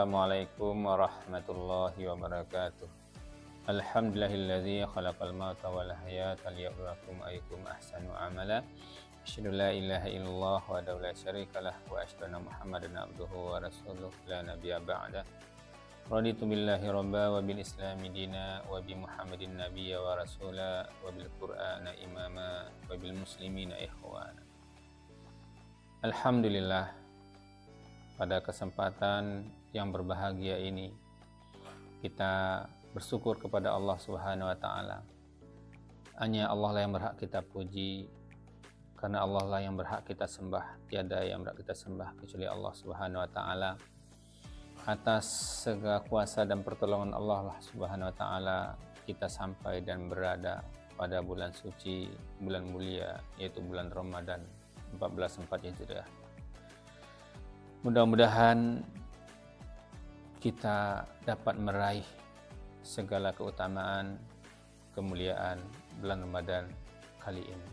Assalamualaikum warahmatullahi wabarakatuh. Alhamdulillahilladzi khalaqal mauta wal hayata liyabluwakum ayyukum ahsanu amala. Asyhadu la ilaha illallah wa la syarikalah wa asyhadu anna Muhammadan abduhu wa rasuluh la nabiyya ba'dah. Raditu billahi rabba wa bil islami dina wa bi Muhammadin nabiyya wa rasula wa bil qur'ana imama wa bil muslimina ikhwana. Alhamdulillah, pada kesempatan yang berbahagia ini kita bersyukur kepada Allah Subhanahu wa taala. Hanya Allah lah yang berhak kita puji, karena Allah lah yang berhak kita sembah. Tiada yang berhak kita sembah kecuali Allah Subhanahu wa taala. Atas segala kuasa dan pertolongan Allah Subhanahu wa taala kita sampai dan berada pada bulan suci, bulan mulia, yaitu bulan Ramadan 1444 Hijriah. Mudah-mudahan kita dapat meraih segala keutamaan, kemuliaan bulan Ramadan kali ini.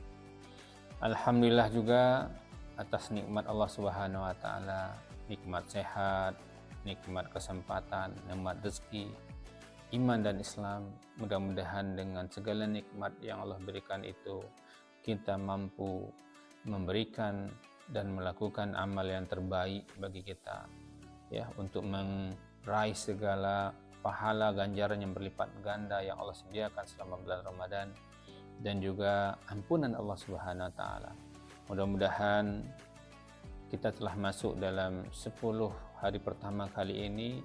Alhamdulillah juga atas nikmat Allah Subhanahu wa taala, nikmat sehat, nikmat kesempatan, nikmat rezeki, iman dan Islam. Mudah-mudahan dengan segala nikmat yang Allah berikan itu kita mampu memberikan dan melakukan amal yang terbaik bagi kita, ya, untuk meraih segala pahala ganjaran yang berlipat ganda yang Allah sediakan selama bulan Ramadan, dan juga ampunan Allah Subhanahu wa taala. Mudah-mudahan kita telah masuk dalam 10 hari pertama kali ini.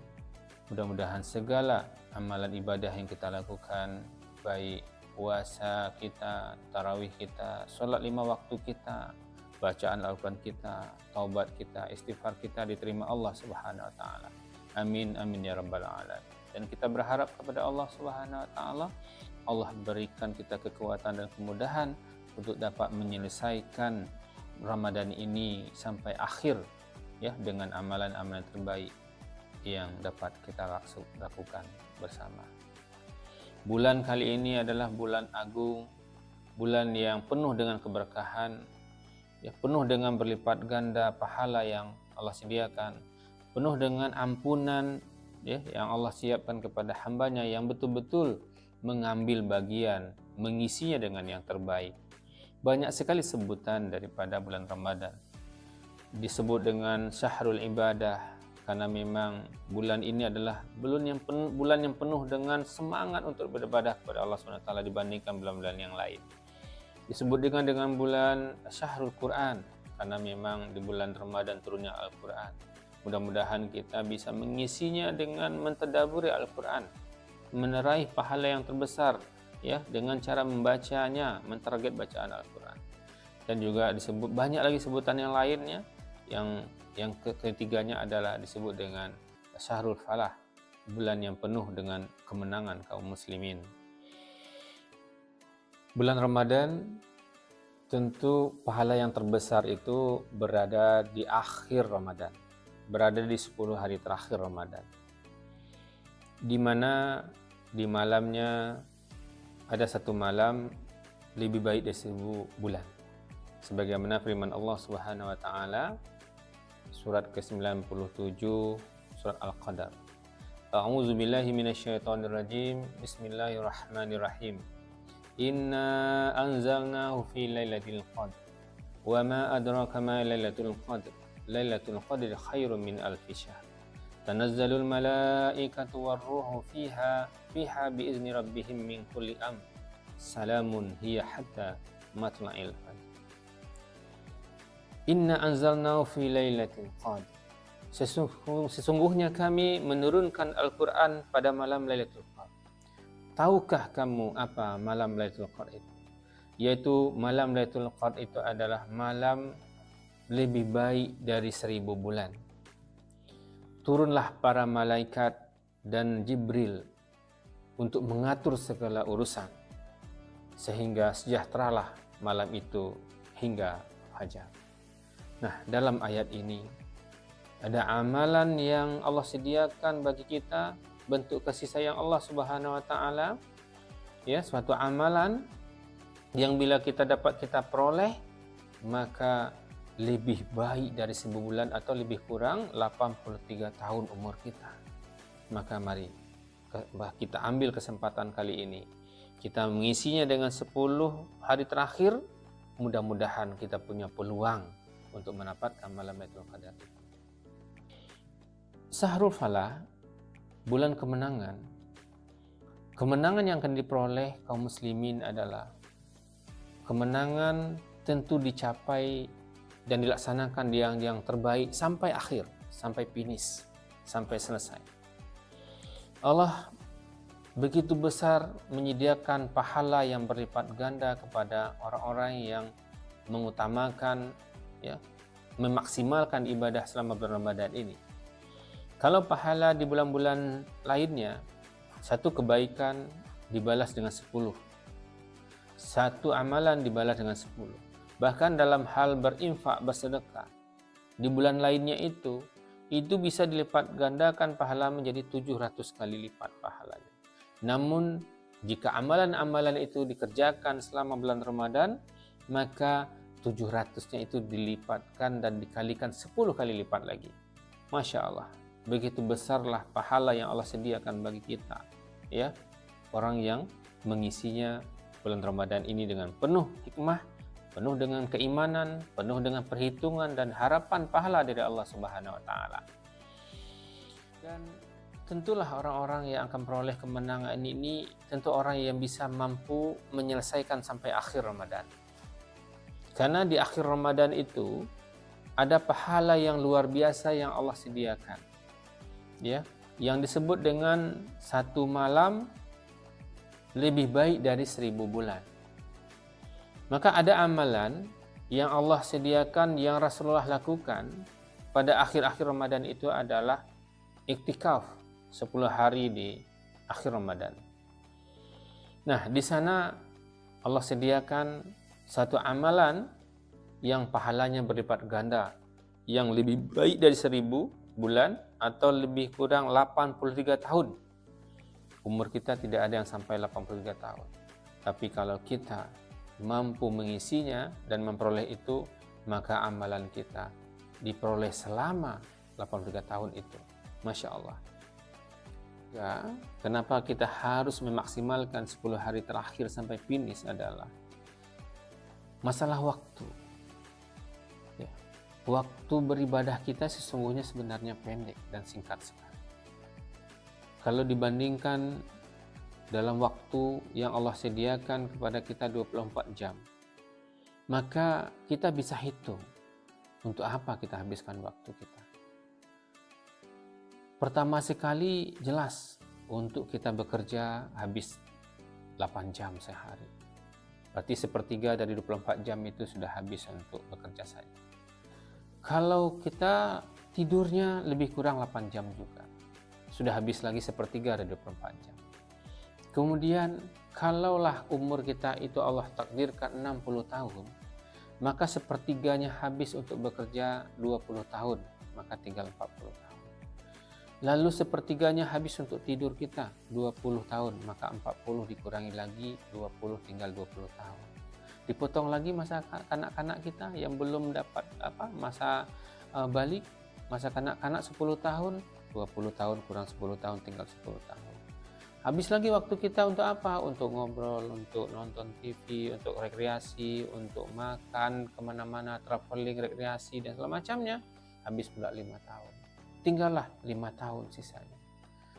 Mudah-mudahan segala amalan ibadah yang kita lakukan, baik puasa kita, tarawih kita, sholat 5 waktu kita, bacaan Al-Quran kita, taubat kita, istighfar kita diterima Allah Subhanahu wa taala. Amin amin ya rabbal alamin. Dan kita berharap kepada Allah Subhanahu wa taala, Allah berikan kita kekuatan dan kemudahan untuk dapat menyelesaikan Ramadan ini sampai akhir, ya, dengan amalan-amalan terbaik yang dapat kita lakukan bersama. Bulan kali ini adalah bulan agung, bulan yang penuh dengan keberkahan, ya, penuh dengan berlipat ganda pahala yang Allah sediakan, penuh dengan ampunan, ya, yang Allah siapkan kepada hambanya yang betul-betul mengambil bagian, mengisinya dengan yang terbaik. Banyak sekali sebutan daripada bulan Ramadan. Disebut dengan syahrul ibadah, karena memang bulan ini adalah bulan yang penuh dengan semangat untuk beribadah kepada Allah SWT dibandingkan bulan-bulan yang lain. Disebut dengan bulan syahrul Quran, karena memang di bulan Ramadan turunnya Al-Quran. Mudah-mudahan kita bisa mengisinya dengan mentadaburi Al-Quran, menerai pahala yang terbesar, ya, dengan cara membacanya, mentarget bacaan Al-Quran. Dan juga disebut banyak lagi sebutan yang lainnya. Yang ketiganya adalah disebut dengan Syahrul Falah, bulan yang penuh dengan kemenangan kaum muslimin. Bulan Ramadan tentu pahala yang terbesar itu berada di akhir Ramadan, berada di 10 hari terakhir Ramadan, di mana di malamnya ada satu malam lebih baik dari 1000 bulan. Sebagaimana firman Allah Subhanahu wa taala surat ke-97 surat Al-Qadar. A'udzu billahi minasyaitonir rajim. Bismillahirrahmanirrahim. Inna anzalnahu fi lailatul qadr. Wa ma adraka ma lailatul qadr. Lailatul qadri khairum min alfi syahr. Tanazzalul malaikatu warruhu fiha biizni rabbihim min kulli amr. Salamun hiya hatta matla'il fajr. Inna anzalnahu fi lailatul qadr. Sesungguhnya kami menurunkan Al-Quran pada malam Lailatul Qadar. Tahukah kamu apa malam Lailatul Qadar itu? Yaitu malam Lailatul Qadar itu adalah malam lebih baik dari 1000 bulan. Turunlah para malaikat dan Jibril untuk mengatur segala urusan, sehingga sejahteralah malam itu hingga fajar. Nah, dalam ayat ini ada amalan yang Allah sediakan bagi kita, bentuk kasih sayang Allah Subhanahu wa taala, ya, suatu amalan yang bila kita dapat kita peroleh, maka lebih baik dari 1000 bulan atau lebih kurang 83 tahun umur kita. Maka mari kita ambil kesempatan kali ini. Kita mengisinya dengan 10 hari terakhir. Mudah-mudahan kita punya peluang untuk mendapatkan malam Lailatul Qadar itu. Syahrul Falah, bulan kemenangan. Kemenangan yang akan diperoleh kaum muslimin adalah kemenangan tentu dicapai dan dilaksanakan yang terbaik sampai akhir, sampai finish, sampai selesai. Allah begitu besar menyediakan pahala yang berlipat ganda kepada orang-orang yang mengutamakan, ya, memaksimalkan ibadah selama bulan Ramadan ini. Kalau pahala di bulan-bulan lainnya, satu kebaikan dibalas dengan 10, satu amalan dibalas dengan 10. Bahkan dalam hal berinfak, bersedekah, di bulan lainnya itu bisa dilipat gandakan pahala menjadi 700 kali lipat pahalanya. Namun jika amalan-amalan itu dikerjakan selama bulan Ramadan, maka 700-nya itu dilipatkan dan dikalikan 10 kali lipat lagi. Masya Allah, begitu besarlah pahala yang Allah sediakan bagi kita, ya, orang yang mengisinya bulan Ramadan ini dengan penuh hikmah, penuh dengan keimanan, penuh dengan perhitungan dan harapan pahala dari Allah Subhanahu wa taala. Dan tentulah orang-orang yang akan peroleh kemenangan ini tentu orang yang bisa mampu menyelesaikan sampai akhir Ramadan. Karena di akhir Ramadan itu ada pahala yang luar biasa yang Allah sediakan. Ya, yang disebut dengan satu malam lebih baik dari 1000 bulan. Maka ada amalan yang Allah sediakan, yang Rasulullah lakukan pada akhir-akhir Ramadan itu adalah iktikaf 10 hari di akhir Ramadan. Nah, di sana Allah sediakan satu amalan yang pahalanya berlipat ganda, yang lebih baik dari 1000 bulan atau lebih kurang 83 tahun. Umur kita tidak ada yang sampai 83 tahun. Tapi kalau kita mampu mengisinya dan memperoleh itu, maka amalan kita diperoleh selama 83 tahun itu. Masya Allah. Ya, kenapa kita harus memaksimalkan 10 hari terakhir sampai finish adalah masalah waktu. Ya, waktu beribadah kita sesungguhnya sebenarnya pendek dan singkat sekali. Kalau dibandingkan dalam waktu yang Allah sediakan kepada kita 24 jam, maka kita bisa hitung untuk apa kita habiskan waktu kita. Pertama sekali jelas untuk kita bekerja habis 8 jam sehari. Berarti sepertiga dari 24 jam itu sudah habis untuk bekerja saja. Kalau kita tidurnya lebih kurang 8 jam juga, sudah habis lagi sepertiga dari 24 jam. Kemudian kalaulah umur kita itu Allah takdirkan 60 tahun, maka sepertiganya habis untuk bekerja 20 tahun, maka tinggal 40 tahun. Lalu sepertiganya habis untuk tidur kita 20 tahun, maka 40 dikurangi lagi 20, tinggal 20 tahun. Dipotong lagi masa kanak-kanak kita yang belum dapat masa balik, masa kanak-kanak 10 tahun, 20 tahun kurang 10 tahun tinggal 10 tahun. Habis lagi waktu kita untuk apa? Untuk ngobrol, untuk nonton TV, untuk rekreasi, untuk makan, kemana-mana, traveling, rekreasi, dan segala macamnya. Habis pula 5 tahun. Tinggallah 5 tahun sisanya.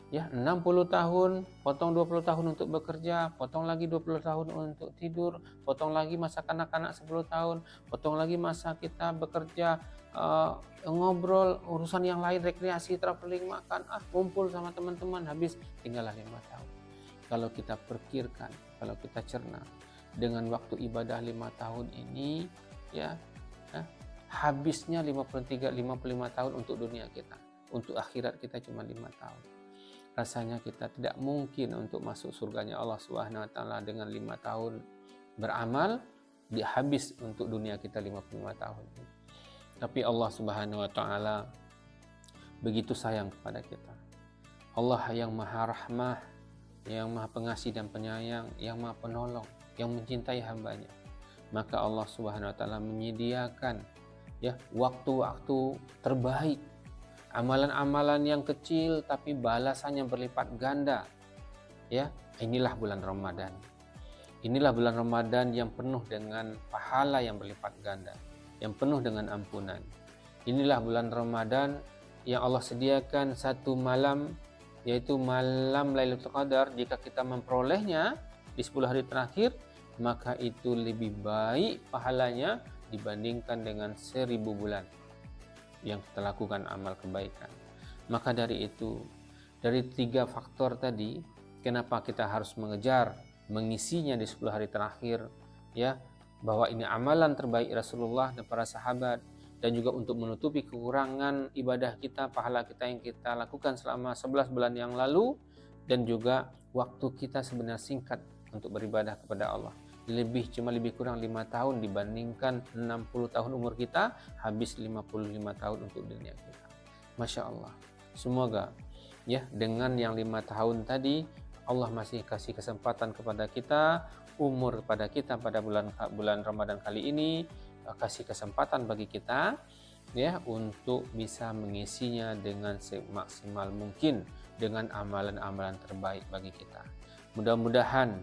Ya, 60 tahun, potong 20 tahun untuk bekerja, potong lagi 20 tahun untuk tidur, potong lagi masa kanak-kanak 10 tahun, potong lagi masa kita bekerja, ngobrol, urusan yang lain, rekreasi, traveling, makan, kumpul sama teman-teman, habis tinggallah 5 tahun. Kalau kita perkirkan, kalau kita cerna dengan waktu ibadah 5 tahun ini, ya, habisnya 55 tahun untuk dunia kita, untuk akhirat kita cuma 5 tahun. Rasanya kita tidak mungkin untuk masuk surganya Allah Subhanahu wa taala dengan 5 tahun beramal, dihabis untuk dunia kita 55 tahun. Tapi Allah Subhanahu wa taala begitu sayang kepada kita. Allah yang Maha Rahmah, yang Maha Pengasih dan Penyayang, yang Maha Penolong, yang mencintai hambanya. Maka Allah Subhanahu wa taala menyediakan ya, waktu-waktu terbaik, amalan-amalan yang kecil tapi balasannya berlipat ganda, ya. Inilah bulan Ramadan. Inilah bulan Ramadan yang penuh dengan pahala yang berlipat ganda, yang penuh dengan ampunan. Inilah bulan Ramadan yang Allah sediakan satu malam, yaitu malam Lailatul Qadar. Jika kita memperolehnya di 10 hari terakhir, maka itu lebih baik pahalanya dibandingkan dengan 1000 bulan yang kita lakukan amal kebaikan. Maka dari itu, dari 3 faktor tadi, kenapa kita harus mengejar mengisinya di 10 hari terakhir, ya, bahwa ini amalan terbaik Rasulullah dan para sahabat, dan juga untuk menutupi kekurangan ibadah kita, pahala kita yang kita lakukan selama 11 bulan yang lalu, dan juga waktu kita sebenarnya singkat untuk beribadah kepada Allah. Cuma lebih kurang 5 tahun dibandingkan 60 tahun umur kita, habis 55 tahun untuk dunia kita. Masya Allah. Semoga ya dengan yang 5 tahun tadi Allah masih kasih kesempatan kepada kita, umur kepada kita pada bulan Ramadan kali ini, kasih kesempatan bagi kita ya untuk bisa mengisinya dengan semaksimal mungkin dengan amalan-amalan terbaik bagi kita. Mudah-mudahan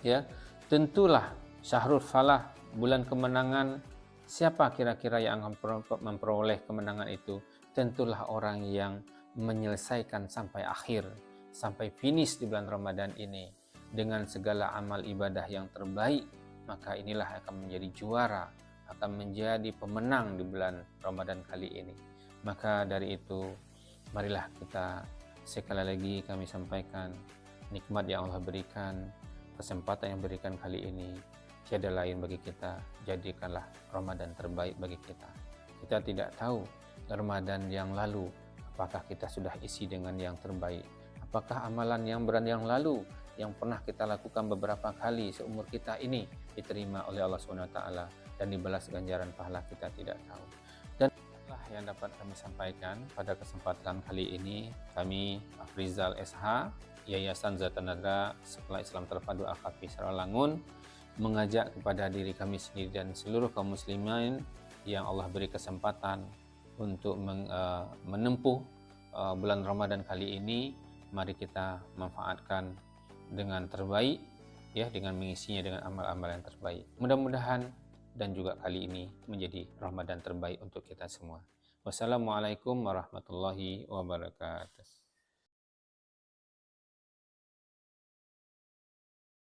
ya, tentulah syahrul falah, bulan kemenangan. Siapa kira-kira yang akan memperoleh kemenangan itu? Tentulah orang yang menyelesaikan sampai akhir, sampai finish di bulan Ramadan ini dengan segala amal ibadah yang terbaik, maka inilah akan menjadi juara, akan menjadi pemenang di bulan Ramadan kali ini. Maka dari itu, marilah kita sekali lagi kami sampaikan nikmat yang Allah berikan, kesempatan yang berikan kali ini tiada lain bagi kita. Jadikanlah Ramadan terbaik bagi kita. Kita tidak tahu Ramadan yang lalu apakah kita sudah isi dengan yang terbaik. Apakah amalan yang lalu yang pernah kita lakukan beberapa kali seumur kita ini diterima oleh Allah SWT dan dibalas ganjaran pahala, kita tidak tahu. Dan itulah yang dapat kami sampaikan pada kesempatan kali ini. Kami Afrizal SH, Yayasan Zata Nadra Sekolah Islam Terpadu Al-Kafi Sarawangun, mengajak kepada diri kami sendiri dan seluruh kaum muslimin yang Allah beri kesempatan untuk menempuh bulan Ramadan kali ini. Mari kita manfaatkan dengan terbaik ya, dengan mengisinya dengan amal-amal yang terbaik. Mudah-mudahan dan juga kali ini menjadi Ramadan terbaik untuk kita semua. Wassalamualaikum warahmatullahi wabarakatuh.